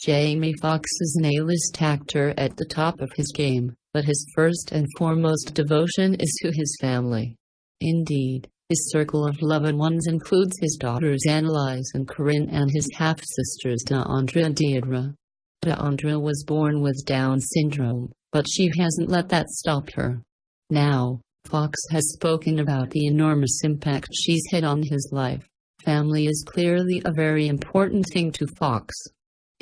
Jamie Foxx is an A-list actor at the top of his game, but his first and foremost devotion is to his family. Indeed, his circle of loved ones includes his daughters Annalise and Corinne and his half-sisters DeOndra and Deidra. DeOndra was born with Down syndrome, but she hasn't let that stop her. Now, Foxx has spoken about the enormous impact she's had on his life. Family is clearly a very important thing to Foxx.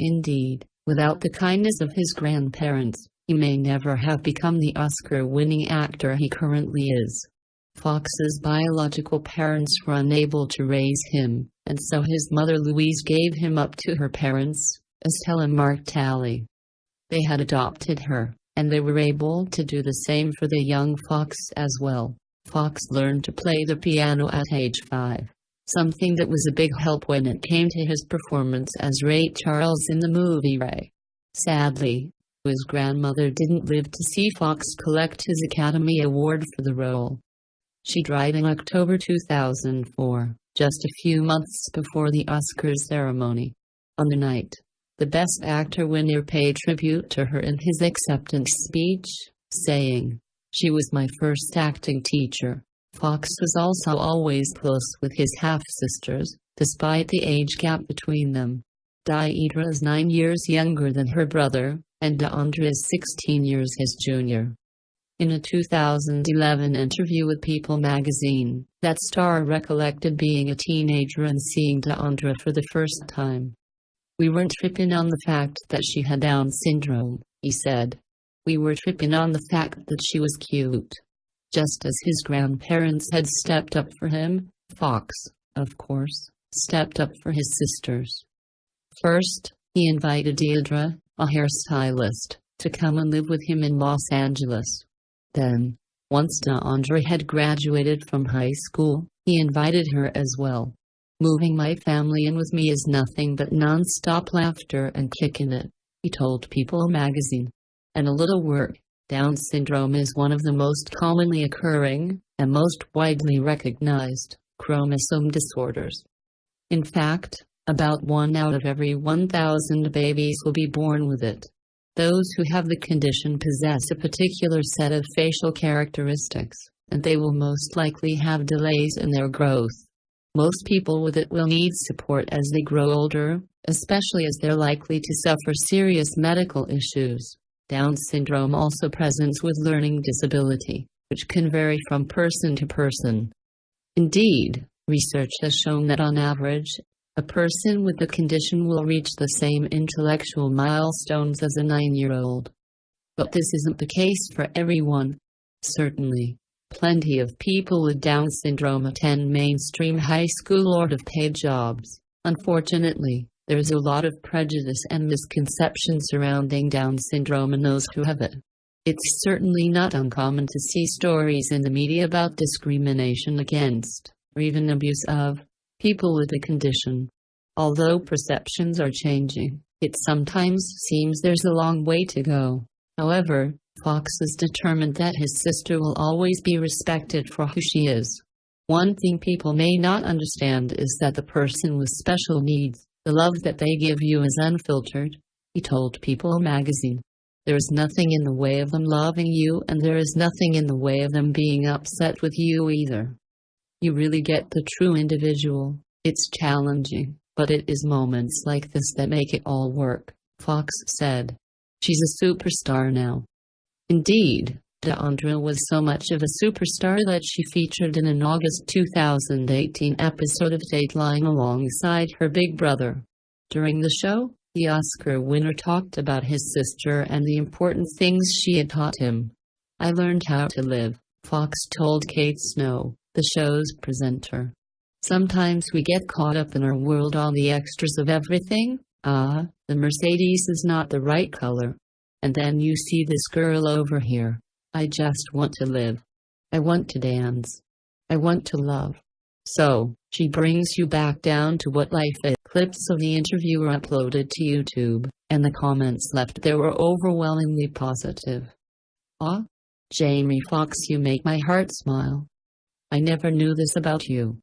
Indeed, without the kindness of his grandparents, he may never have become the Oscar-winning actor he currently is. Foxx's biological parents were unable to raise him, and so his mother Louise gave him up to her parents, as Helen marked Tally. They had adopted her, and they were able to do the same for the young Foxx as well. Foxx learned to play the piano at age 5. Something that was a big help when it came to his performance as Ray Charles in the movie Ray. Sadly, his grandmother didn't live to see Foxx collect his Academy Award for the role. She died in October 2004, just a few months before the Oscars ceremony. On the night, the Best Actor winner paid tribute to her in his acceptance speech, saying, "She was my first acting teacher." Foxx was also always close with his half-sisters, despite the age gap between them. Deidra is 9 years younger than her brother, and DeOndra is 16 years his junior. In a 2011 interview with People magazine, that star recollected being a teenager and seeing DeOndra for the first time. "We weren't tripping on the fact that she had Down syndrome," he said. "We were tripping on the fact that she was cute." Just as his grandparents had stepped up for him, Foxx, of course, stepped up for his sisters. First, he invited Deidra, a hairstylist, to come and live with him in Los Angeles. Then, once DeOndra had graduated from high school, he invited her as well. "Moving my family in with me is nothing but non-stop laughter and kicking it," he told People magazine. "And a little work. Down syndrome is one of the most commonly occurring, and most widely recognized, chromosome disorders. In fact, about 1 out of every 1,000 babies will be born with it. Those who have the condition possess a particular set of facial characteristics, and they will most likely have delays in their growth. Most people with it will need support as they grow older, especially as they're likely to suffer serious medical issues. Down syndrome also presents with learning disability, which can vary from person to person. Indeed, research has shown that on average, a person with the condition will reach the same intellectual milestones as a 9-year-old. But this isn't the case for everyone. Certainly, plenty of people with Down syndrome attend mainstream high school or have paid jobs. Unfortunately, there's a lot of prejudice and misconception surrounding Down syndrome and those who have it. It's certainly not uncommon to see stories in the media about discrimination against, or even abuse of, people with the condition. Although perceptions are changing, it sometimes seems there's a long way to go. However, Foxx is determined that his sister will always be respected for who she is. One thing people may not understand is that the person with special needs, the love that they give you is unfiltered, he told People magazine. There is nothing in the way of them loving you, and there is nothing in the way of them being upset with you either. You really get the true individual. It's challenging, but it is moments like this that make it all work, Foxx said. She's a superstar now. Indeed, DeOndra was so much of a superstar that she featured in an August 2018 episode of Dateline alongside her big brother. During the show, the Oscar winner talked about his sister and the important things she had taught him. "I learned how to live," Foxx told Kate Snow, the show's presenter. "Sometimes we get caught up in our world, all the extras of everything. The Mercedes is not the right color. And then you see this girl over here. I just want to live. I want to dance. I want to love." So, she brings you back down to what life is. Clips of the interview were uploaded to YouTube, and the comments left there were overwhelmingly positive. Jamie Foxx, you make my heart smile. I never knew this about you.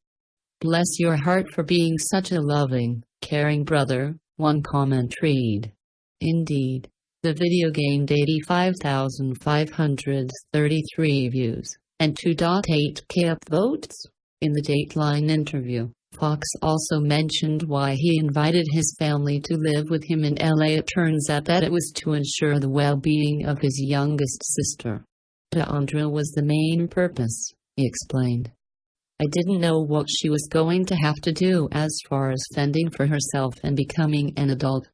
Bless your heart for being such a loving, caring brother, one comment read. Indeed, the video gained 85,533 views and 2.8K upvotes. In the Dateline interview, Foxx also mentioned why he invited his family to live with him in LA. It turns out that it was to ensure the well-being of his youngest sister. DeOndra was the main purpose, he explained. I didn't know what she was going to have to do as far as fending for herself and becoming an adult.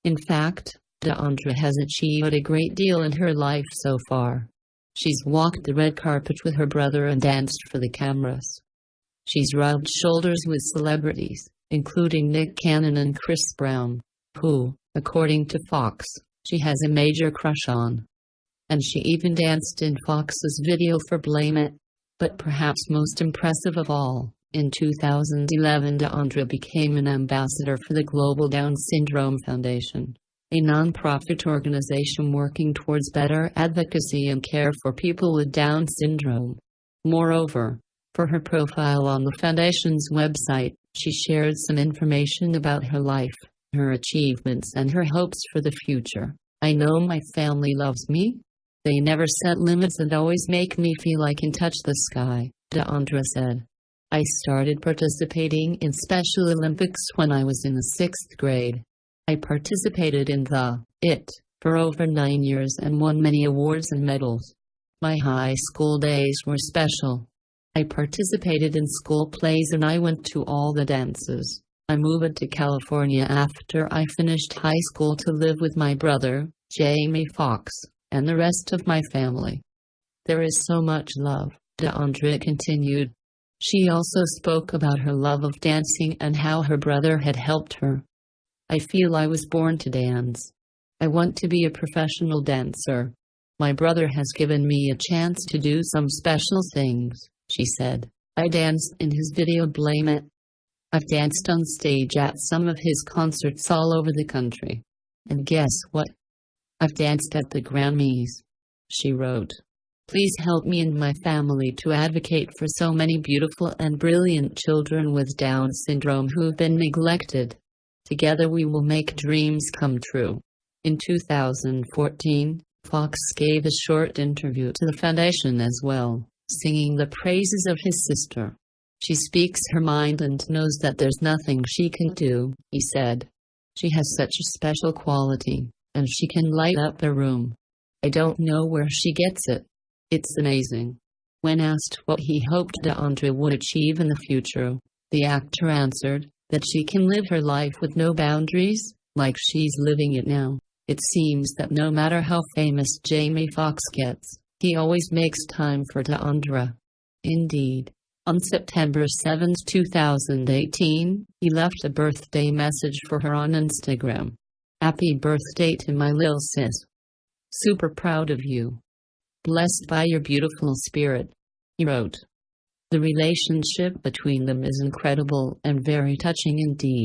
In fact, DeOndra has achieved a great deal in her life so far. She's walked the red carpet with her brother and danced for the cameras. She's rubbed shoulders with celebrities, including Nick Cannon and Chris Brown, who, according to Foxx, she has a major crush on. And she even danced in Foxx's video for Blame It. But perhaps most impressive of all, in 2011 DeOndra became an ambassador for the Global Down Syndrome Foundation, a non-profit organization working towards better advocacy and care for people with Down syndrome. Moreover, for her profile on the foundation's website, she shared some information about her life, her achievements and her hopes for the future. I know my family loves me. They never set limits and always make me feel I can touch the sky, DeOndra said. I started participating in Special Olympics when I was in the 6th grade. I participated in the IT for over 9 years and won many awards and medals. My high school days were special. I participated in school plays and I went to all the dances. I moved to California after I finished high school to live with my brother, Jamie Foxx, and the rest of my family. There is so much love, DeOndra continued. She also spoke about her love of dancing and how her brother had helped her. I feel I was born to dance. I want to be a professional dancer. My brother has given me a chance to do some special things, she said. I danced in his video Blame It. I've danced on stage at some of his concerts all over the country. And guess what? I've danced at the Grammys, she wrote. Please help me and my family to advocate for so many beautiful and brilliant children with Down syndrome who've been neglected. Together we will make dreams come true. In 2014, Foxx gave a short interview to the foundation as well, singing the praises of his sister. She speaks her mind and knows that there's nothing she can do, he said. She has such a special quality, and she can light up a room. I don't know where she gets it. It's amazing. When asked what he hoped DeOndra would achieve in the future, the actor answered that she can live her life with no boundaries, like she's living it now. It seems that no matter how famous Jamie Foxx gets, he always makes time for DeOndra. Indeed, on September 7, 2018, he left a birthday message for her on Instagram. Happy birthday to my lil sis. Super proud of you. Blessed by your beautiful spirit, he wrote. The relationship between them is incredible and very touching indeed.